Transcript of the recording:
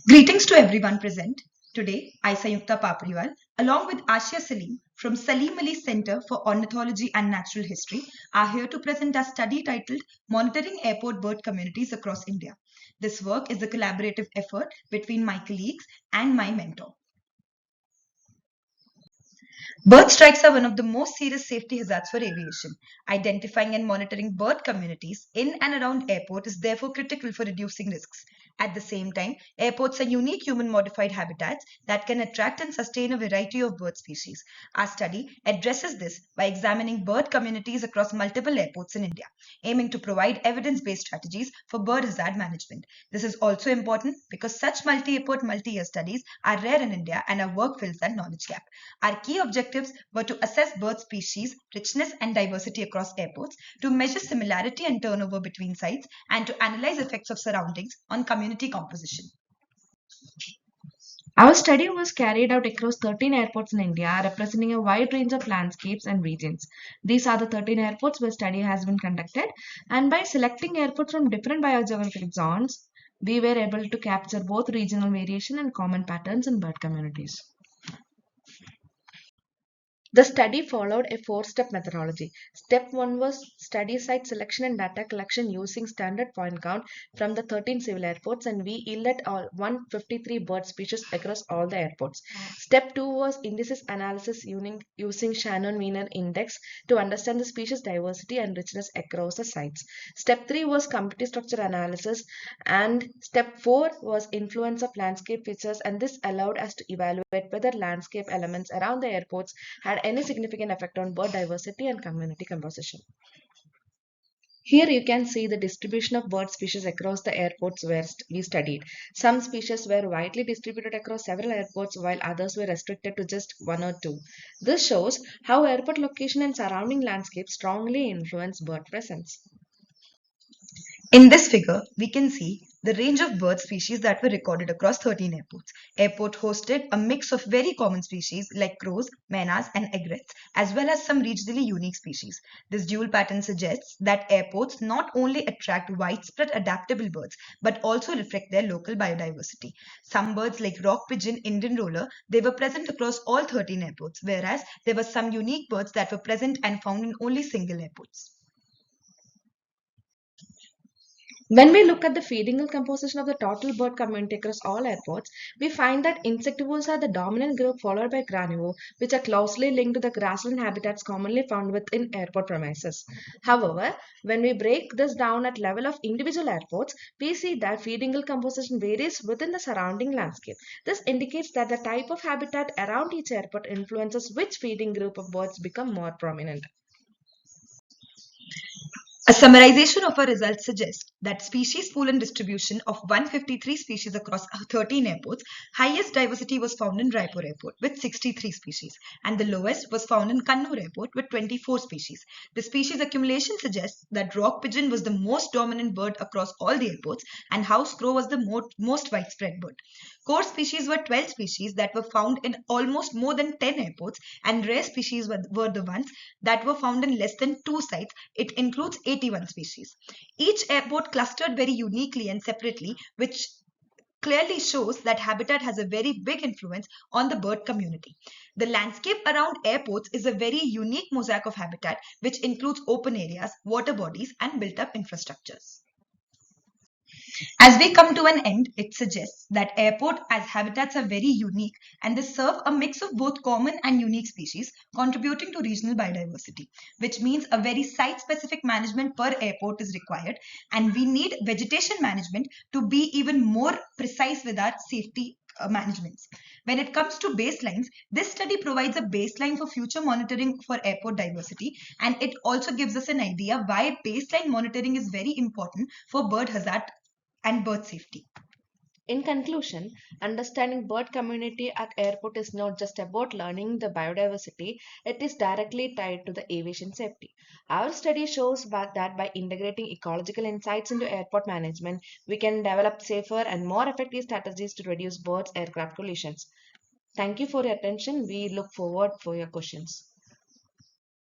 Greetings to everyone present. Today, I, Sanyukta Papriwal, along with Ashiya Salim from Salim Ali Center for Ornithology and Natural History, are here to present a study titled Monitoring Airport Bird Communities Across India. This work is a collaborative effort between my colleagues and my mentor. Bird strikes are one of the most serious safety hazards for aviation. Identifying and monitoring bird communities in and around airport is therefore critical for reducing risks. At the same time, airports are unique human-modified habitats that can attract and sustain a variety of bird species. Our study addresses this by examining bird communities across multiple airports in India, aiming to provide evidence-based strategies for bird hazard management. This is also important because such multi-airport, multi-year studies are rare in India and our work fills that knowledge gap. Our key objectives were to assess bird species, richness and diversity across airports, to measure similarity and turnover between sites, and to analyze effects of surroundings on community composition. Our study was carried out across 13 airports in India, representing a wide range of landscapes and regions. These are the 13 airports where study has been conducted, and by selecting airports from different biogeographic zones, we were able to capture both regional variation and common patterns in bird communities. The study followed a four-step methodology. Step 1 was study site selection and data collection using standard point count from the 13 civil airports, and we yielded all 153 bird species across all the airports. Step 2 was indices analysis using Shannon-Wiener index to understand the species diversity and richness across the sites. Step 3 was community structure analysis, and step 4 was influence of landscape features, and this allowed us to evaluate whether landscape elements around the airports had any significant effect on bird diversity and community composition. Here you can see the distribution of bird species across the airports where we studied. Some species were widely distributed across several airports while others were restricted to just one or two. This shows how airport location and surrounding landscape strongly influence bird presence. In this figure, we can see the range of bird species that were recorded across 13 airports. Airport hosted a mix of very common species like crows, menas, and egrets, as well as some regionally unique species. This dual pattern suggests that airports not only attract widespread adaptable birds, but also reflect their local biodiversity. Some birds like rock pigeon, Indian roller, they were present across all 13 airports, whereas there were some unique birds that were present and found in only single airports. When we look at the feeding composition of the total bird community across all airports, we find that insectivores are the dominant group followed by granivore, which are closely linked to the grassland habitats commonly found within airport premises. However, when we break this down at level of individual airports, we see that feeding composition varies within the surrounding landscape. This indicates that the type of habitat around each airport influences which feeding group of birds become more prominent. A summarization of our results suggests that species pool and distribution of 153 species across 13 airports, highest diversity was found in Raipur Airport with 63 species, and the lowest was found in Kannur Airport with 24 species. The species accumulation suggests that rock pigeon was the most dominant bird across all the airports, and house crow was the most widespread bird. Core species were 12 species that were found in almost more than 10 airports, and rare species were the ones that were found in less than 2 sites. It includes 81 species. Each airport clustered very uniquely and separately, which clearly shows that habitat has a very big influence on the bird community. The landscape around airports is a very unique mosaic of habitat, which includes open areas, water bodies, and built up infrastructures. As we come to an end, it suggests that airport as habitats are very unique and they serve a mix of both common and unique species, contributing to regional biodiversity, which means a very site-specific management per airport is required, and we need vegetation management to be even more precise with our safety managements. When it comes to baselines, this study provides a baseline for future monitoring for airport diversity, and it also gives us an idea why baseline monitoring is very important for bird hazard and bird safety. In conclusion, understanding bird community at airport is not just about learning the biodiversity, it is directly tied to the aviation safety. Our study shows that by integrating ecological insights into airport management, we can develop safer and more effective strategies to reduce birds aircraft collisions. Thank you for your attention. We look forward for your questions.